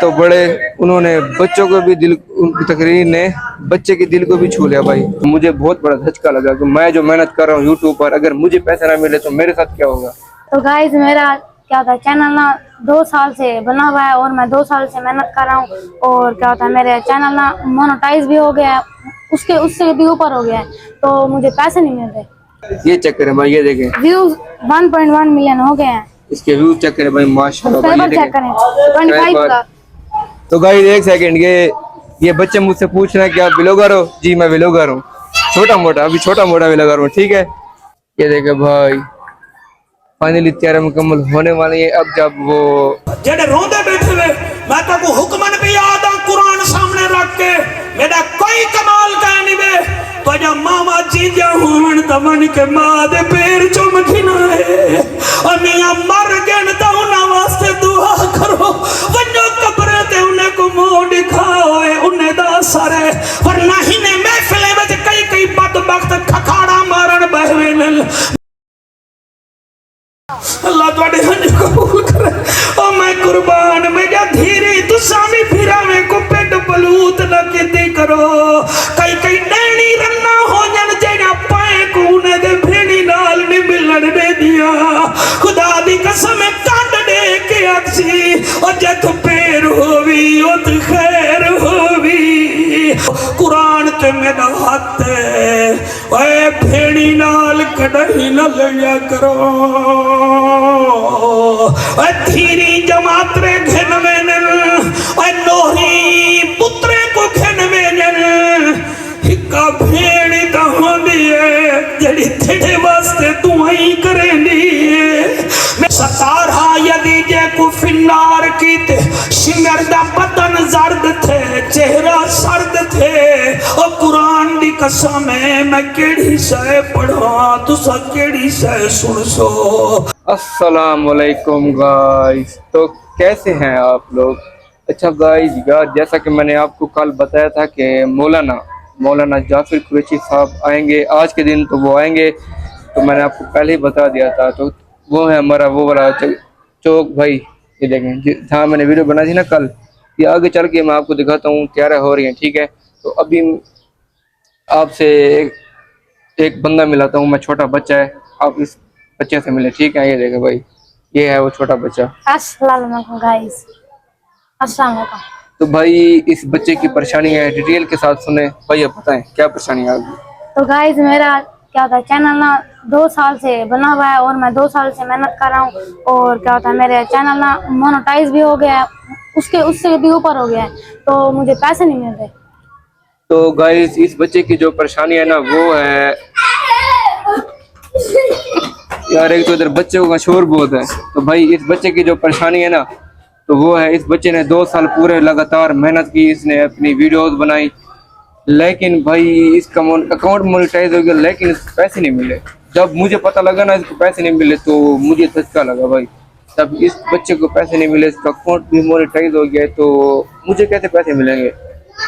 تو بڑے انہوں نے بچوں کو بھی دل، ان کی تقریر نے بچے کے دل کو بھی چھو لیا بھائی. مجھے بہت بڑا دھچکا لگا کہ میں جو محنت کر رہا ہوں یوٹیوب پر، اگر مجھے پیسے نہ ملے تو میرے ساتھ کیا ہوگا. تو گائز میرا کیا ہوتا ہے چینل نا 2 سال سے بنا ہوا ہے اور میں 2 سال سے محنت کر رہا ہوں. اور کیا ہوتا ہے میرے چینل نا مونوٹائز بھی ہو گیا ہے، اس سے بھی اوپر ہو گیا ہے، تو مجھے پیسے نہیں مل رہے. یہ چیک کریں بھائی، یہ دیکھیں ویوز 1.1 ملین ہو گئے ہیں. اس کے ویوز چیک کریں بھائی، ماشاءاللہ بھائی. یہ سبسکرائبر چیک کریں 25 دیکھیں کا. تو گائز ایک سیکنڈ، یہ بچے مجھ سے پوچھ رہے ہیں کہ آپ ولاگر ہو؟ جی میں ولاگر ہوں، چھوٹا موٹا، ابھی چھوٹا موٹا ولاگر ہوں. ٹھیک ہے، یہ دیکھیں بھائی فائنلی تیار مکمل ہونے والی ہے. اب جب وہ جڑے روندے بیٹھے ہوئے میں تو کو حکمن بھی یاد آ قرآن سامنے رکھ کے میرا کوئی کمال کا نہیں وے تو جا ماما چیزاں ہون دمن کے ماں دے پیر چمکنا ہے اور میاں مر گن تا انہاں واسطے دعا کرو ونجو قبرے تے انہیں کو منہ دکھاؤے انہیں دا سارے ورنہ ہی نے محفلیں وچ کئی بدبخت کھکھاڑا مارن بہوینل. اللہ توڑے ہنج قبول کرے او میں قربان میں جا دھیری تو سامی پھرا میں کو پیٹ بلوت نہ کیتی کرو کئی نینی رنہ ہو جن جینا پائے کو انہیں دے بھینی نال نہیں ملن دے دیا خدا دی قسم کانڈ دے کے اکسی اور جت پیر ہووی ات خیر ہووی قرآن تے میرا ہاتھ ہے اے بھینی نال کڑھئی نہ لیا کرو اے دھیری جماعت رے گھن میں نل اے نوہی پترے کو گھن میں نل ہکا بھیڑی دہوں دیئے جڑی تھڑے واسطے دعائیں کریں دیئے میں ستارہ یدی جے کو فنار کی تے شمردہ بدن زرد تھے چہرہ سرد تھے اور قرآن دی قسم ہے میں کیڑی سے پڑھا تو سا کیڑی سے سن سو. السلام علیکم گائز، تو کیسے ہیں آپ لوگ؟ اچھا گائز یار، جیسا کہ میں نے آپ کو کل بتایا تھا کہ مولانا جعفر قریشی صاحب آئیں گے آج کے دن، تو وہ آئیں گے، تو میں نے آپ کو پہلے ہی بتا دیا تھا. تو وہ ہے ہمارا وہ والا چوک بھائی. یہ دیکھیں جہاں میں نے ویڈیو بنائی تھی نا کل، یہ آگے چل کے میں آپ کو دکھاتا ہوں تیاریں ہو رہی ہیں. ٹھیک ہے، تو ابھی آپ سے ایک بندہ ملاتا ہوں میں، چھوٹا بچہ ہے، آپ اس بچے سے ملے. ٹھیک ہے، یہ دیکھیں بھائی، یہ ہے وہ چھوٹا بچہ. السلام علیکم گائز. السلام علیکم. تو بھائی اس بچے کی پریشانی ہے، ڈیٹیل کے ساتھ سنیں. بھائی اب بتائیں کیا پریشانی ہے آپ کی؟ تو گائز میرا کیا ہوتا ہے چینل نا 2 سال سے بنا ہوا ہے اور میں 2 سال سے محنت کر رہا ہوں. اور کیا ہوتا ہے میرے چینل نا مونوٹائز بھی ہو گیا ہے، اس سے بھی اوپر ہو گیا ہے، تو مجھے پیسے نہیں مل رہے. تو گائز اس بچے کی جو پریشانی ہے نا وہ ہے یار، ایک تو ادھر بچے کا شور بہت ہے. تو بھائی اس بچے کی جو پریشانی ہے نا تو وہ ہے، اس بچے نے 2 سال پورے لگاتار محنت کی، اس نے اپنی ویڈیوز بنائی، لیکن بھائی اس کا اکاؤنٹ مونیٹائز ہو گیا لیکن اس کو پیسے نہیں ملے. جب مجھے پتہ لگا نا اس کو پیسے نہیں ملے تو مجھے دھچکا لگا بھائی. جب اس بچے کو پیسے نہیں ملے، اس کا اکاؤنٹ بھی مونیٹائز ہو گیا تو مجھے کیسے پیسے ملیں گے؟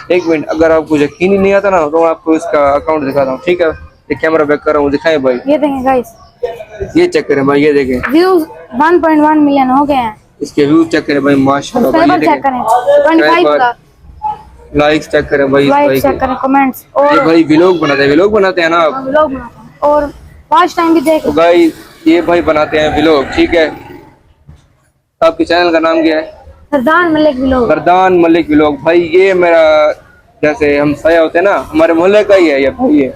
ایک منٹ، اگر آپ کو یقین ہی نہیں آتا نا تو آپ کو اس کا اکاؤنٹ دکھاتا ہوں. ٹھیک ہے، یہ کیمرہ بیک کر رہا ہوں، دکھائیں بھائی. یہ دیکھیں گائز یہ چیک کریں بھائی، یہ دیکھیں ویوز 1.1 ملین ہو گئے ہیں. اس کے ویوز چیک کریں بھائی، ماشاءاللہ بھائی. یہ سبسکرائبر چیک کریں 25 کا. لائکس چیک کریں بھائی. لائک چیک کریں، کمنٹس. اور یہ بھائی ویلوگ بناتے ہیں نا آپ. ویلوگ بناتے ہیں اور واچ ٹائم بھی دیکھ. تو بھائی یہ بھائی بناتے ہیں ویلوگ. ٹھیک ہے، آپ کے چینل کا نام کیا ہے؟ فردان ملک ویلوگ. فردان ملک ویلوگ. بھائی یہ میرا جیسے ہم سایہ ہوتے ہیں نا، ہمارے محلے کا ہی ہے یہ بھائی. ہے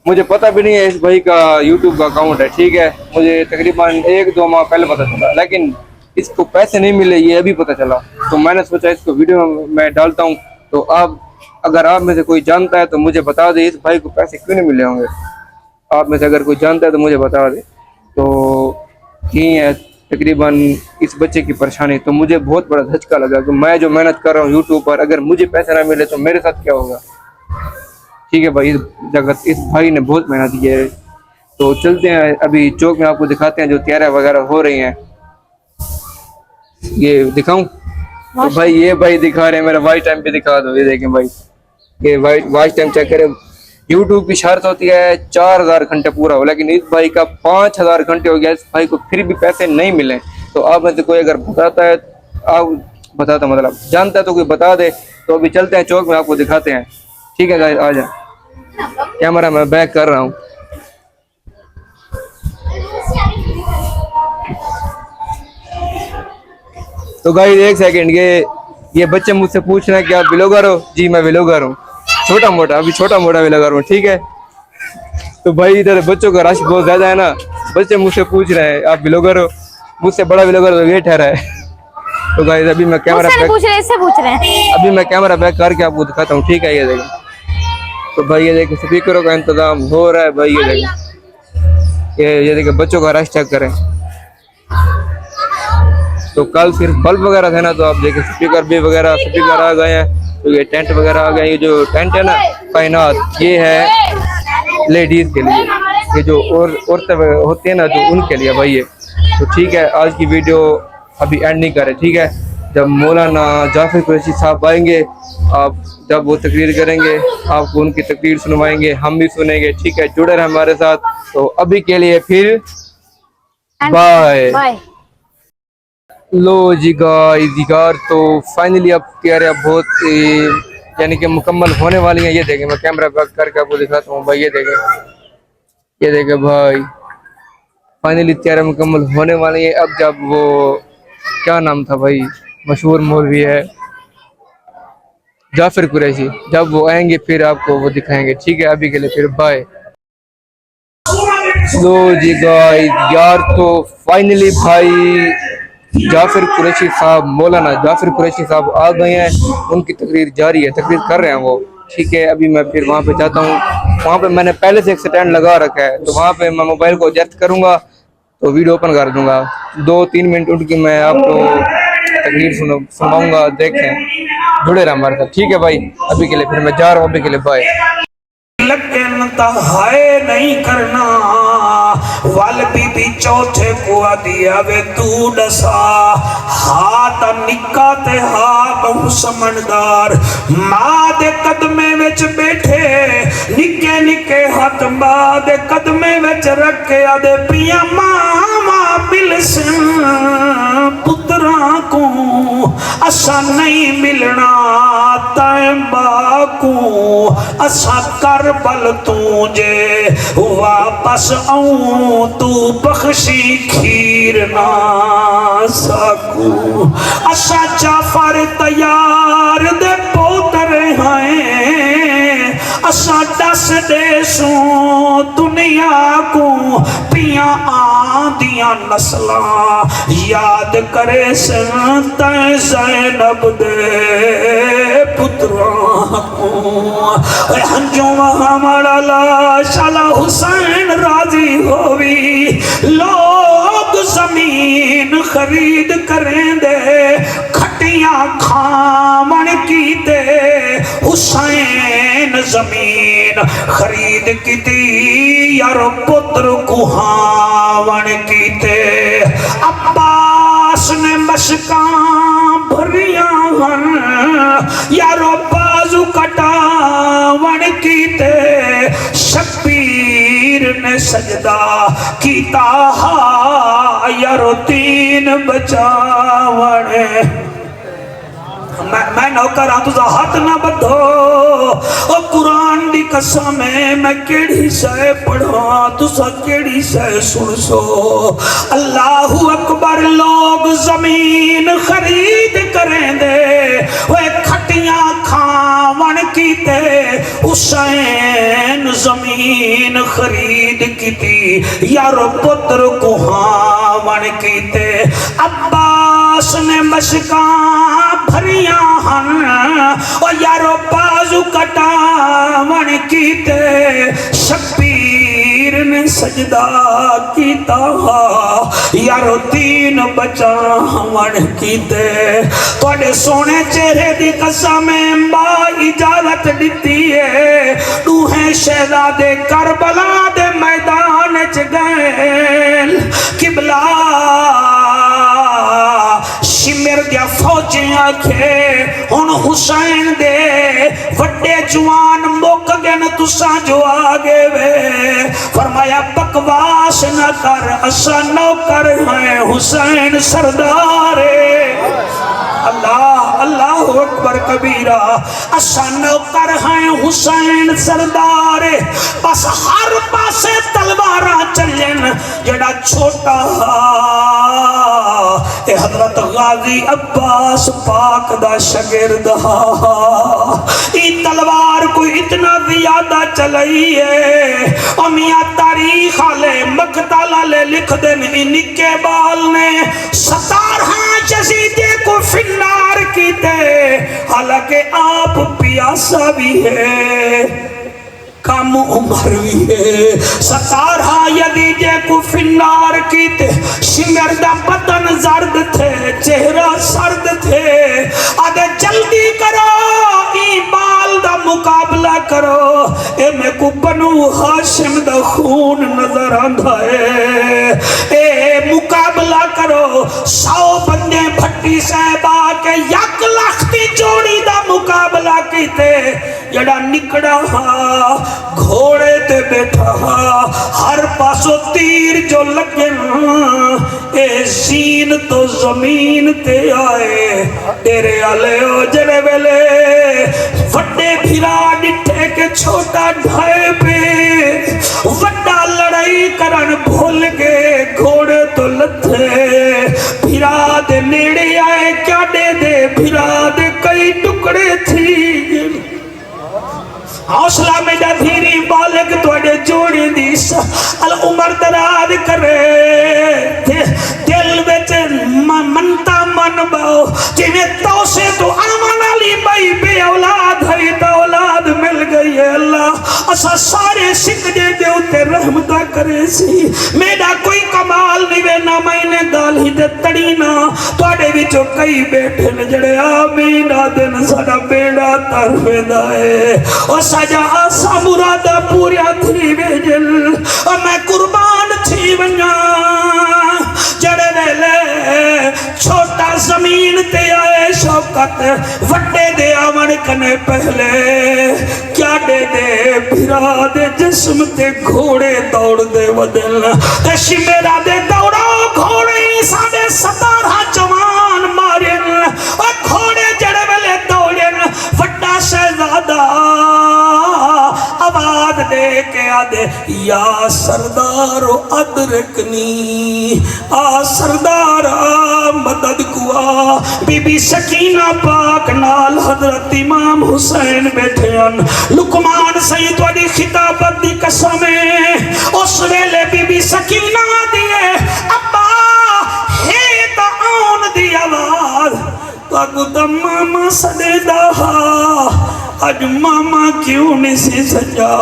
مجھے پتہ بھی نہیں ہے اس بھائی کا یوٹیوب کا اکاؤنٹ ہے. ٹھیک ہے، مجھے تقریباً 1-2 ماہ پہلے پتہ چلا، لیکن اس کو پیسے نہیں ملے یہ ابھی پتہ چلا. تو میں نے سوچا اس کو ویڈیو میں ڈالتا ہوں، تو آپ اگر آپ میں سے کوئی جانتا ہے تو مجھے بتا دے اس بھائی کو پیسے کیوں نہیں ملے ہوں گے. آپ میں سے اگر کوئی جانتا ہے تو مجھے بتا دے. تو یہی ہے تقریباً اس بچے کی پریشانی. تو مجھے بہت بڑا دھچکا لگا کہ میں جو محنت کر رہا ہوں یوٹیوب پر، اگر مجھے پیسے نہ ملے تو میرے ساتھ کیا ہوگا. ٹھیک ہے بھائی، اس بھائی نے بہت محنت کی ہے. تو چلتے ہیں ابھی چوک میں، آپ کو دکھاتے ہیں جو تیاریں وغیرہ ہو رہی ہیں. یہ دکھاؤں؟ تو بھائی یہ بھائی دکھا رہے ہیں، میرا واچ ٹائم پہ دکھا دو. یہ دیکھیں بھائی، یہ واچ ٹائم چیک کریں. یوٹیوب کی شرط ہوتی ہے 4000 گھنٹے پورا ہو، لیکن اس بھائی کا 5000 گھنٹے ہو گیا، اس بھائی کو پھر بھی پیسے نہیں ملے. تو آپ میں سے کوئی اگر بتاتا ہے، آپ बताता हूँ, मतलब जानता है तो कोई बता दे। तो अभी चलते हैं चौक में, आपको दिखाते हैं। ठीक है गाइस, आ जा, कैमरा मैं बैक कर रहा हूँ। तो गाइस एक सेकंड, ये बच्चे मुझसे पूछ रहे हैं कि आप व्लॉगर हो? जी मैं व्लॉगर हूँ, छोटा मोटा, अभी छोटा मोटा व्लॉगर हूँ, ठीक है। तो भाई इधर बच्चों का रश बहुत ज्यादा है ना, बच्चे मुझसे पूछ रहे हैं आप व्लॉगर हो? मुझसे बड़ा व्लॉगर तो ये ठहरा है। तो गाइस अभी मैं कैमरा मुझसे नहीं बैक, पूछ रहे, इससे पूछ रहे हैं। अभी मैं कैमरा बैक करके आपको दिखाता हूँ, ठीक है। ये देखो, तो भाई ये देखो स्पीकरों का इंतजाम हो रहा है भाई, ये देखो, ये देखो बच्चों का रश चेक करें। तो कल सिर्फ बल्ब वगैरह थे ना, तो आप देखें स्पीकर भी वगैरह स्पीकर आ गए हैं। तो ये टेंट वगैरह आ गए। ये जो टेंट है ना कायनात, ये है लेडीज के लिए, ये जो औरतें होती है ना जो उनके लिए भाई ये। तो ठीक है, आज की वीडियो अभी एंड नहीं करें, ठीक है। जब मौलाना जाफर कुरैशी साहब आएंगे, आप जब वो तकरीर करेंगे, आपको उनकी तकरीर सुनवाएंगे, हम भी सुनेंगे, ठीक है। जुड़े रहे हमारे साथ। तो अभी के लिए फिर बाय। बाय। लो जी गाइस यार, तो फाइनली अब तैयारियां बहुत यानी कि मुकम्मल होने वाली हैं। ये देखें, मैं कैमरा बैक करके आपको दिखाता हूँ भाई, ये देखें भाई, फाइनली तैयारियां मुकम्मल होने वाली है। अब जब वो क्या नाम था भाई, मशहूर मौलवी है जाफर कुरैशी, जब वो आएंगे फिर आपको वो दिखाएंगे, ठीक है। अभी के लिए फिर बाय। लो जी गाइस यार, तो फाइनली भाई जाफर कुरैशी साहब, मौलाना जाफर कुरैशी साहब आ गए हैं। उनकी तकरीर जारी है, तकरीर कर रहे हैं वो, ठीक है। अभी मैं फिर वहाँ पे जाता हूँ। वहाँ पे मैंने पहले से एक स्टैंड लगा रखा है, तो वहाँ पे मैं मोबाइल को एडजस्ट करूँगा तो वीडियो ओपन कर दूंगा। 2-3 मिनट उनकी मैं आपको तकरीर सुनाऊंगा, देखें, जुड़े रहे हमारे साथ, ठीक है भाई। अभी के लिए फिर मैं जा रहा हूँ, अभी के लिए बाय। लगन है नहीं करना वाल बीबी चौथे को दिया वे तू डसा हाथ निक्का ते हा बहु समझदार मां दे कदमे विच बैठे निक्के निक्के हाथ मां दे कदमे विच रखे आदे पिया मामा बिलसन पुत्रा को असा नहीं मिलना तैबा को असा कर बल तू जे वापस आऊं तू बख्शी खीर ना सकू असा जाफर तैयार दे पोतरे हैं असा दस देसू दुनिया को पिया आदियां नस्ला याद करे संत ज़ैनब दे पुत्रा को हंजो हमारा लाशाला हुसैन राजी होवी लोग जमीन खरीद करें दे खटियां खामन की दे हुसैन जमीन खरीद की थी यार पुत्र कुहावन की थे अब्बास ने मशका भरिया यारो बाजू कटावन की थे शबीर ने सजदा कीता यारो तीन बचावन मैं नौकर हाँ तुझा हाथ ना बधो ओ कुरान दी कसम है मैं केड़ी शय पढ़ा तुझा केड़ी शय सुन सो अल्लाहु अकबर लोग जमीन खरीद करें दे वे खटियां खावन कीते हुसैन जमीन खरीद कीती यारो पुत्र कुहावन कीते अब्बास ने मशका भरिया ओ यारो बाजू कटावन कीते शबीर ने सजदा कीता यारो तीन बचावन कीते थोड़े सोने चेहरे दी कसम बा इजाजत दिती है तूहे शहजादे करबला दे मैदान च गए किबला शिमर दिया फौजें आखे हुन हुसैन दे वड्डे जवान मुक गए तुसा जो आगे वे फरमाया बकवास न कर असा नौकर है हुसैन सरदार अल्लाह अल्लाह अकबर कबीरा असन कर हैं हुसैन सरदार बस हर पासे तलवारा चलन जड़ा छोटा ए हजरत गाजी अब्बास पाक दा शागिर्द ई तलवार को इतना ज्यादा चलाई है और मियां तारीख वाले मकतला ले लिख देन निके बाल ने 17 यजीदे को फिन्नार कीते हालांकि आप पियासा भी है कम उम्र भी है 17 यजीदे को फिन्नार कीते शिमर दा बदन जर्द थे चेहरा सर्द थे आगे जल्दी करो ई बाल दा मुकाबला करो ए मैं को बनु हाशिम दा खून नजर आंदा है ए मुकाबला करो 100 बंदे भट्टी साहबा के 1 लाख दी जोड़ी दा मुकाबला कीते जड़ा निकड़ा घोड़े ते बैठा हर पासों तीर जो लगे ए सीन तो जमीन ते आए तेरे आले ओ जड़े वेले वड्डे फिरा डिठे के छोटा ढाए पे वड्डा लड़ाई करन भूल गए घोड़े तो लथे फिरा दे नेड़े आए क्या दे फिरा दे कई टुकड़े थी हौसला मेरा धीरी बालक थोड़े जोड़ी दी अल उमर दराज करे दिल विच मनता मन बाओ जिवें तो से तो आमन अली भाई बे औलाद है तो औलाद मिल गई है अल्लाह असा सारे सिकदे दे उते रहमता करे सी मेरा कोई कमाल नहीं वे ना मैंने गाल ही ते तड़ी ना थोड़े विचों कई बैठे ने जड़े आमीन आदन साडा बेड़ा तर वेंदा है ओ सजा आसा मुरादा पूरा थी वेजल और मैं कुर्बान थी वन्या जड़े वेले छोटा जमीन ते आए शौकत वड्डे दे आवन कने पहले क्या दे फिरा दे जिस्म ते घोड़े दौड़ दे वदल ते शिमेरा दे दौड़ो घोड़े साडे 17 जवान मारन और घोड़े जड़े वेले दौड़न वड्डा शहजादा आवाज दे के आदे या सरदारो अदरकनी आ सरदारा मदद कुआ बीबी सकीना पाक नाल हजरत इमाम हुसैन बैठे हन लुकमान सही तुहाडी खिताबत दी कसम है उस वेले बीबी सकीना दिए अब्बा हे ता आउन दी आवाज ताकू ता मामा सदेदा आज मामा क्यों नहीं सी सजा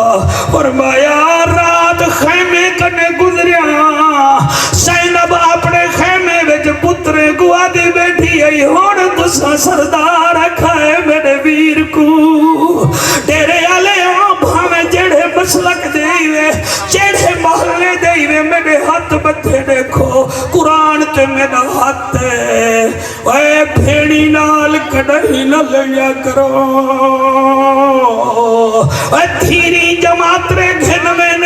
फरमाया रात खैमे कने गुजरिया ज़ैनब अपने खैमे विच पुत्रे गुआ दी बैठी आई हुण तुसा सरदार खाए मेरे वीर को तेरे आले भावें जेड़े मसलक देवे जेड़े महल्ले देवे मेरे हाथ बथे देखो कुरान ते मेरा हाथ है ओए भेड़ी नाल कड़ही न लिया करो धीरी जमातरे घन में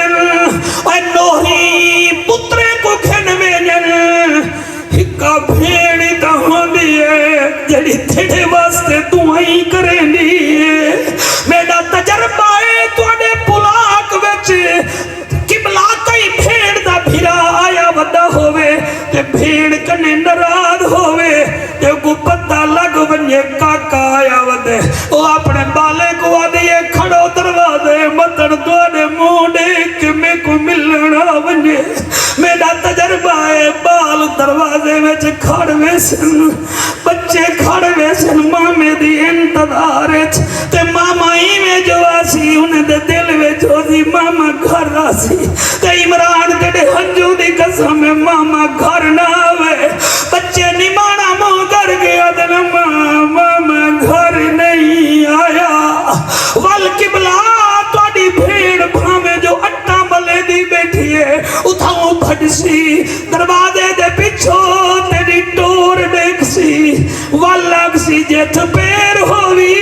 नोही पुत्रे को घन में हिक्का भेड़ी तो होंदी है जड़ी तेरे वास्ते तू ही करेंदी मेरा तजर्बा है तुहाडे पुलाक विच किबला कई भेड़ दा फिरा आया वड्डा होवे ते भेड़ कने नाराज होवे ते को पता लग वने काका आया वदे ओ अपने बाले को आदे खड़ो दरवाजे मतन तोड़े मुंह देख के मैं को मिलना वने मेरा तजर्बा है बाल दरवाजे विच खड़ वेसन बच्चे खड़ वेसन मामे दी इंतजार ते मामा ही में जो आसी उन्हें दे दिल विच ओदी मामा घर आसी ते इमरान तेरे हंजू दी कसम मामा घर ना आवे बच्चे निमाना मुंह कर गया दिन मामा घर नहीं आया वल किबला तोड़ी भेड़ भावे जो अट्टा मले दी बैठी है उठाओ भटसी दरवाजे दे पिछो तेरी टोर देखसी वल लगसी जेठ पैर होवी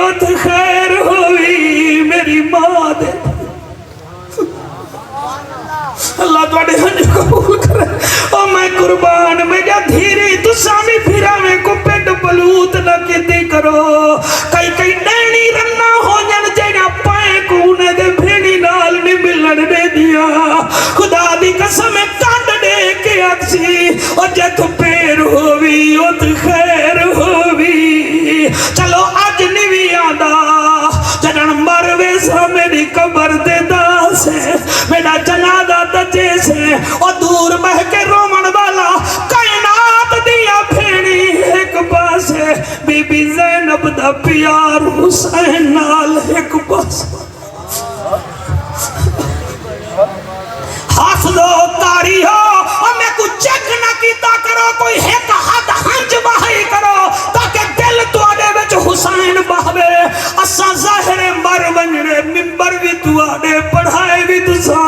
उठ खैर होवी मेरी मां दे अल्लाह तुहाडे हंज कबूल करे ओ मैं कुर्बान मेरा धीरे तुसा भी फिरावे को पेट बलूत न किती करो कई कई नैनी रन्ना हो जन जेड़ा पाए कूने दे भेड़ी नाल नहीं मिलन दे दिया खुदा दी कसम कंड दे के अक्सी ओ जे तू पैर होवी ओ तू खैर होवी चलो अज नहीं भी आंदा जदन मरवे सा मेरी कबर दे दास मेरा जनादा दजे से ओ दूर बह के रोमन वाला कायनात दिया फेड़ी एक पासे बीबी ज़ैनब दा प्यार हुसैन नाल एक पासे हंस दो कारी हो और मैं कुछ चेक ना कीता करो कोई एक हाथ हंज बहाई करो ताकि दिल तुआडे विच हुसैन बहवे असा ज़ाहिर मर वंजने मिंबर भी तुआडे पढ़ाए भी तुसा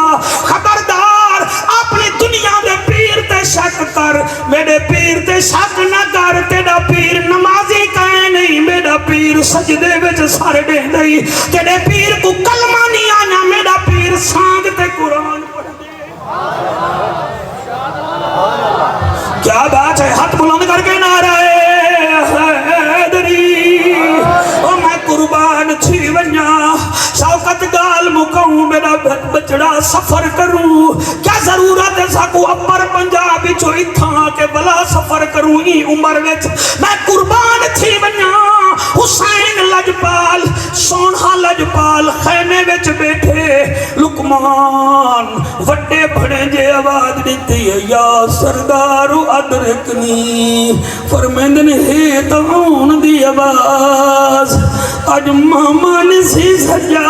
खबरदार अपनी दुनिया दे पीर ते शक कर मेरे पीर ते शक ना कर तेरा पीर नमाजी कहे नहीं मेरा पीर सजदे विच सर देंदा ही तेरे पीर को कलमा नहीं आना मेरा पीर सांग ते कुरान पढ़दे क्या बात है हाथ बुलंद करके नाराए हैदरी ओ मैं कुर्बान थी वन्या शौकत गाल मुकाऊं मेरा बचड़ा सफर करूं क्या जरूरत है साकू अपर पंजाब विचों इत्थां के बला सफर करूं ई उम्र विच मैं कुर्बान थी वन्या हुसैन लजपाल सोना लजपाल खैमे विच बैठे लुकमान वड्डे बड़े जे आवाज दिती है या सरदार अदरकनी फरमांदे ने हे ताउन दी आवाज अज मामा ने सी सजा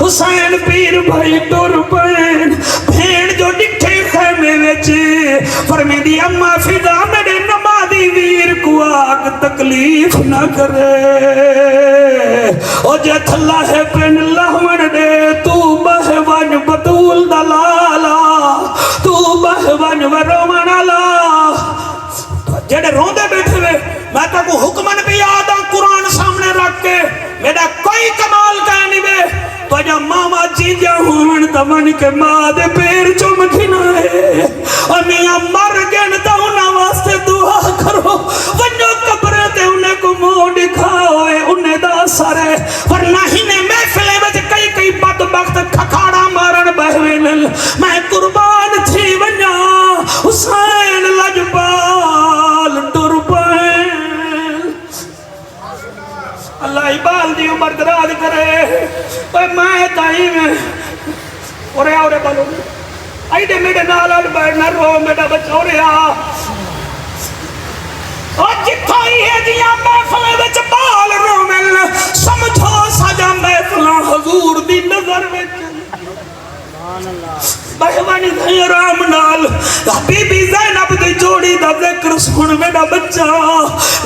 हुसैन पीर भाई टुर पैन भेड़ जो डिठे खैमे विच फरमांदी अम्मा फिदा मेरे नमाजी वीर को आग तकलीफ ना करे ओ जे थल्ला है पिंड लावण दे तू बहवन बतूल दलाला तू बहवन वरोमण ला जेड़े रोंदे बैठे वे मैं ताको हुक्मन भी याद आ कुरान सामने रख के मेरा कोई कमाल कह नहीं वे तो जा मामा जीजा होवन तमन के मां दे पैर चुम खिनाए और मियां मर गन तो उन्हां वास्ते दुआ करो वन्नो कब्र ते उन्हें को मुंह दिखाओए उन्हें दा सरे वरना ही ने महफिल विच कई कई बदबख्त खखाड़ा मारन बहवे मैं कुर्बान थी वन्या हुसैन लजपाल टुर पैन अल्लाह इबाल दी उम्र दराज करे ओए मैं ताई में ओरे बोलो आइडे मेरे नाल बैठना रो मेरा बच्चा ओरे आ और जिथा ही है जिया महफिल विच बाल रोमल समझो साजा महफिल हुजूर दी नजर विच बहवानी थई आराम नाल बीबी ज़ैनब दी जोड़ी दा जिक्र सुन मेरा बच्चा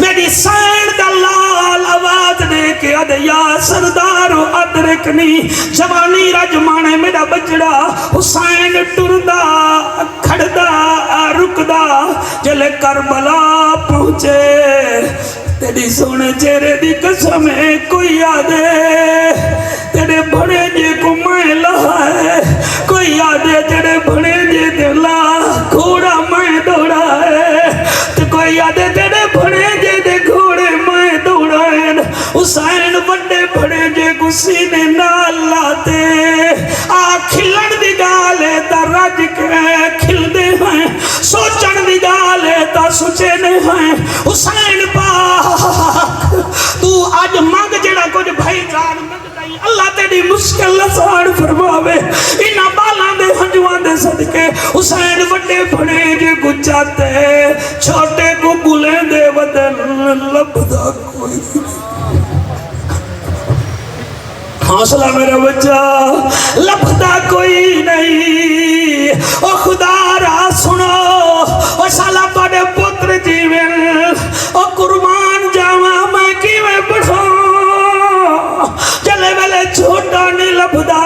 मेरी सैन दा लाल आवाज दे के अद या सरदार अदरकनी जवानी रजमाने मेरा बचड़ा हुसैन टुरदा खड़दा रुकदा जले करबला पहुंचे तेरी सोने चेहरे दी कसम है कोई यादे तेरे बड़े जे को मैं लहाए कोई यादे तेरे बड़े जे दिला घोड़ा मैं दौड़ा है तो कोई यादे तेरे बड़े जे दे घोड़े मैं दौड़ाए हुसैन बड़े बड़े जे गुस्सी ने नाल लाते आ खिलन दी गाल है ता रज के खिलदे हैं सोचन दी गाल है ता सुचे ने हैं हुसैन पाक तू आज मंग जेड़ा कुछ भाईचार मंगदाई अल्लाह तेरी मुश्किल आसान फरमावे इना बालां दे हंजुआं दे सदके हुसैन बड़े बड़े जे गुचाते छोटे को बुले दे वदन लभदा कोई हौसला मेरा बच्चा लभदा कोई नहीं ओ खुदा रा सुनो ओ साला तोड़े पुत्र जीवन ओ कुर्बान जावा मैं किवें पढ़ा चले वेले छोटा नहीं लभदा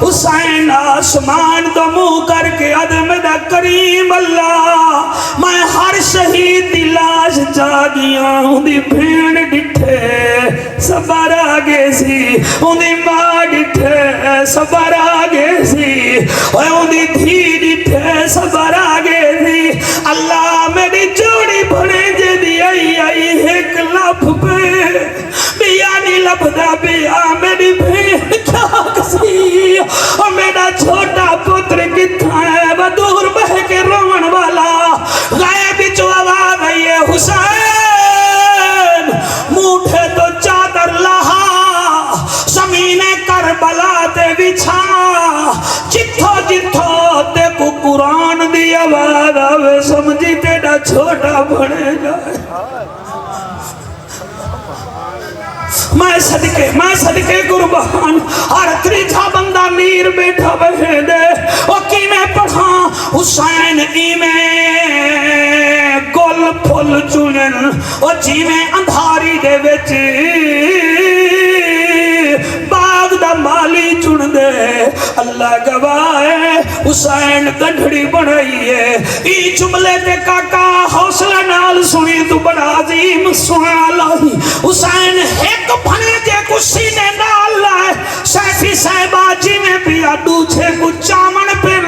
हुसैन आसमान तो मुंह करके अदम दा करीम अल्लाह मैं हर शहीद दी लाश जागियां उदी भेड़ डिठे सबर आ गए सी उदी मां डिठे सबर आ गए सी ओए उदी धी डिठे सबर आ गए सी अल्लाह मेरी जोड़ी बने जे दी आई एक آدھا بھی میری بھین کیا کسی میرا چھوٹا پتر کتھا ہے وہ دور بہ کے روان والا غائب جو آواز آئی ہے حسین موٹھے تو چادر لہا زمین کربلا تے بچھا جتھو جتھو تے کو قرآن دی آواز آوے سمجھی تیڑا چھوٹا بڑھے جائے میں صدقے قربان ہر تریجا بندہ نیر بیٹھا بہے دے او کی میں پڑھا حسین ای میں گل پھل چونن او جی میں اندھاری دے وچ باغ دا مالی چن دے اللہ گواہ ہے حسین گنڈھڑی بڑھائی ہے ای جملے تے کاکا حوصلہ نال سنی تو بڑا عظیم سنا لائی حسین ایک بھنے جے کو سینے نال لائے سیفی صاحبہ جی میں پیا دوچھے کو چامن پھر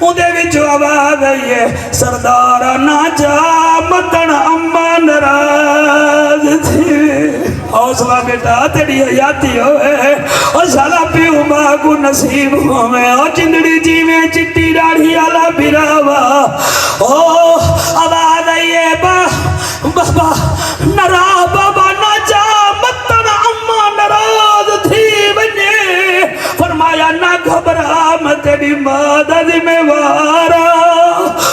اندے وچ آواز آئی ہے سردارہ نہ جا متن اما نراز تھی حوصلہ بیٹا تیری حیاتی ہوئے اور سالہ پیو ماں کو نصیب ہوئے اور چندڑی جی میں چٹی ڈاڑھی آلہ بھراوا آواز آئیے بابا نرا بابا نہ جا متن اما نراز تھی بنے فرمایا نہ گھبرا میں تیری مادہ ذمہ وارا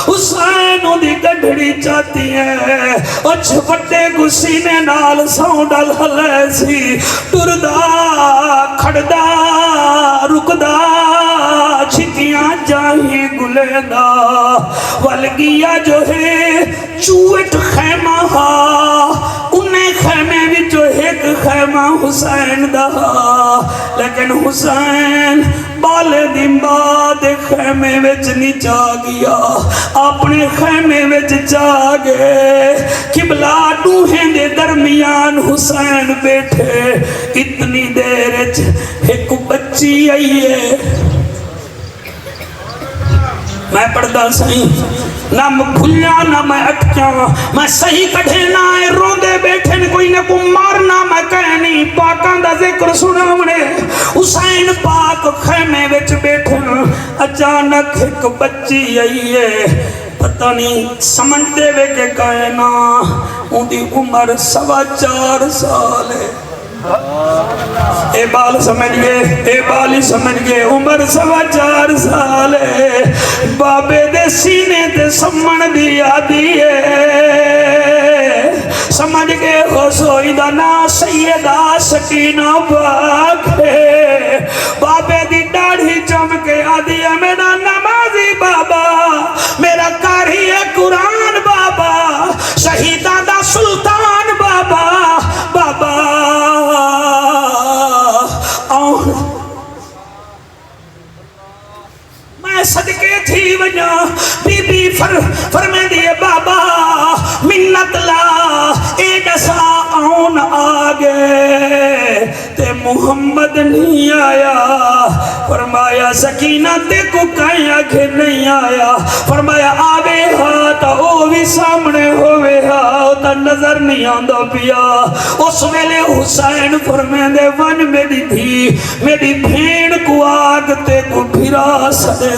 حسین دی گنڈھڑی چاہتی ہے اور چھپٹے کو سینے نال سونڈل ہلے سی ٹردہ کھڑدہ رکدہ چھتیاں جاہیں گلیندہ والگیا جو ہے چوٹ خیمہ انہیں خیمے بھی جو ایک خیمہ حسین دا لیکن حسین بالے دن بعد خیمے وچ نہیں جا گیا اپنے خیمے وچ جا گئے قبلہ ڈوہیں دے درمیان حسین بیٹھے اتنی دیر ایک بچی آئی ہے میں پڑھدا سہیں نہ میں بھولیا نہ میں اٹکیا میں صحیح کٹھے نہ آئے روندے بیٹھے کوئی نہ کو مارنا میں کہنی پاکان دا ذکر سناونے حسین پاک خیمے وچ بیٹھے اچانک ایک بچی آئی ہے پتہ نہیں سمجھتے وے کہ کہنا ان دی عمر 4.25 سال ہے اے بال سمجھ گئے عمر 4.25 سال ہے بابے دے سینے تے سمن دی آدھی ہے سمجھ گئے ہو سوئی دا نا سیدہ سکینہ پاک ہے بابے دی ڈاڑھی چمکے آدھی ہے میرا نمازی بابا میرا کاری ہے قرآن بابا شہیدہ دا سلطان بابا بابا میں صدقے تھی وجہ بی بی فرمے دیئے بابا منت لا اے دسا آن آگے تے محمد نہیں آیا فرمایا سکینہ تے کو کہیں آگے نہیں آیا فرمایا آوے ہاں تا او بھی سامنے ہوئے ہاں تا نظر نہیں آندہ پیا اس ویلے حسین فرمے دے ون میری تھی میری بھین کو آگ تے کو بھرا سڑے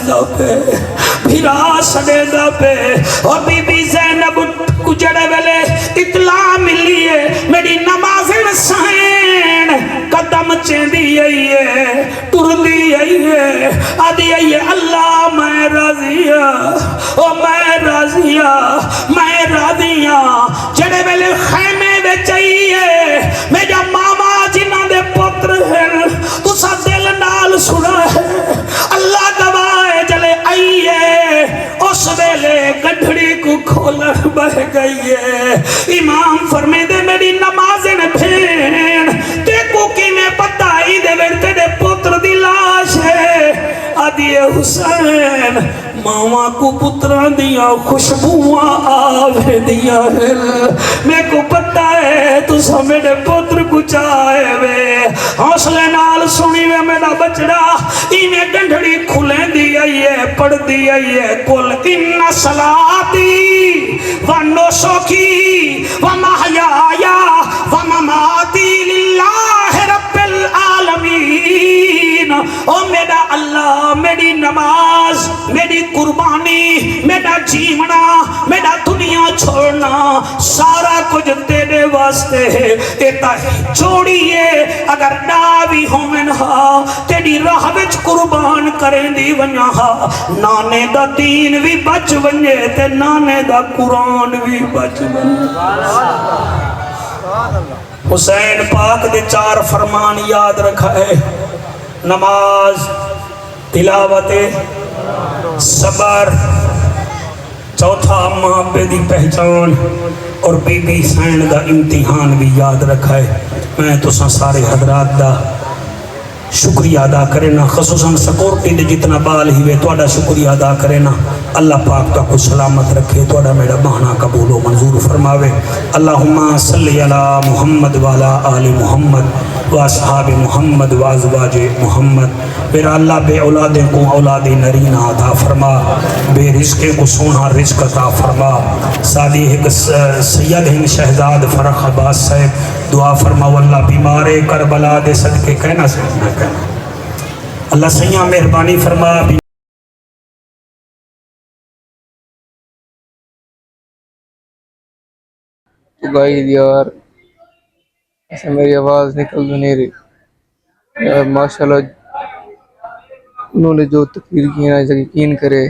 دا پہ اور بی بی زینب کچڑے ویلے اطلاع ملی ہے میری نمازن سائن قدم چیندی آئی ہے ٹردی آئی ہے آدھی آئی ہے اللہ میں راضیہ او میں راضیہ جڑے ویلے خیمے بے چاہیے میرا ماما جنہ دے پتر ہے تو سا دل نال سنا ہے اللہ گواہ جلے آئیے اس ویلے گنڈھڑی کو کھولن بہ گئی ہے امام فرمے دے میری نمازن بھین تے کو کی میں پتائی دے ورتے دے پتر دی لاش ہے آدھی حسین ماما کو پتران دیا خوشبواں آوے دیا ہے میں کو پتہ ہے تو سا میرے پتر کو چاہے وے حوصلے نال سنی وے میرا بچڑا انہیں گنڈھڑی کھلیں دیا یہ پڑھ دیا یہ کل ان صلاتی و نسکی و محیایا و مماتی للہ رب اللہ میری نماز میری قربانی میرا جیونا میرا دنیا چھوڑنا سارا کچھ تیرے واسطے ہے ایتا چھوڑیے اگر ناوی ہومن ہا تیری راہ وچ قربان کریں دی ونیا ہا نانے دا دین بھی بچ ونجے تے نانے دا قرآن بھی بچ ونجے حسین پاک دے 4 فرمان یاد رکھا ہے نماز تلاوت صبر چوتھا ماں پہ دی پہچان اور بی بی حسین دا امتحان بھی یاد رکھا ہے میں تو سارے حضرات دا شکریہ ادا کرنا خصوصاً سکورٹی دے جتنا بال ہی وے توڑا شکریہ ادا کرنا اللہ پاک کا کو سلامت رکھے توڑا میرا بہانہ قبول و منظور فرماوے اللہم صلی علی محمد والا آل محمد و اصحاب محمد و ازواج محمد میرا اللہ بے اولادیں کو اولاد نرین عطا فرما بے رزقیں کو سونا رزق عطا فرما سادی ایک سید ہیں شہزاد فرخ عباس صاحب دعا فرما واللہ بیمارے کربلا دے صدقے کہنا سکنا کہنا اللہ سیاں مہربانی فرما تو گائید یار ایسے میری آواز نکل تو نہیں رہی یار ماشاءاللہ انہوں نے جو تقریر کی نا اسے یقین کرے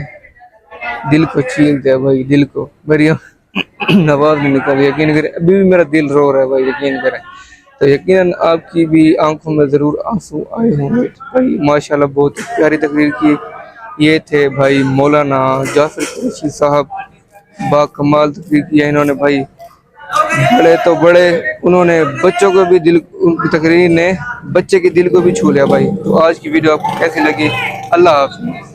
دل کو چھین دیا بھائی دل کو میری آواز نہیں نکل یقین کرے ابھی بھی میرا دل رو رہا ہے بھائی یقین کریں تو یقیناً آپ کی بھی آنکھوں میں ضرور آنسو آئے ہوں گے بھائی ماشاءاللہ بہت پیاری تقریر کی یہ تھے بھائی مولانا جعفر قریشی صاحب با کمال تقریر کیا انہوں نے بھائی بڑے تو بڑے انہوں نے بچوں کو بھی دل ان کی تقریر نے بچے کے دل کو بھی چھو لیا بھائی تو آج کی ویڈیو آپ کو کیسی لگی اللہ حافظ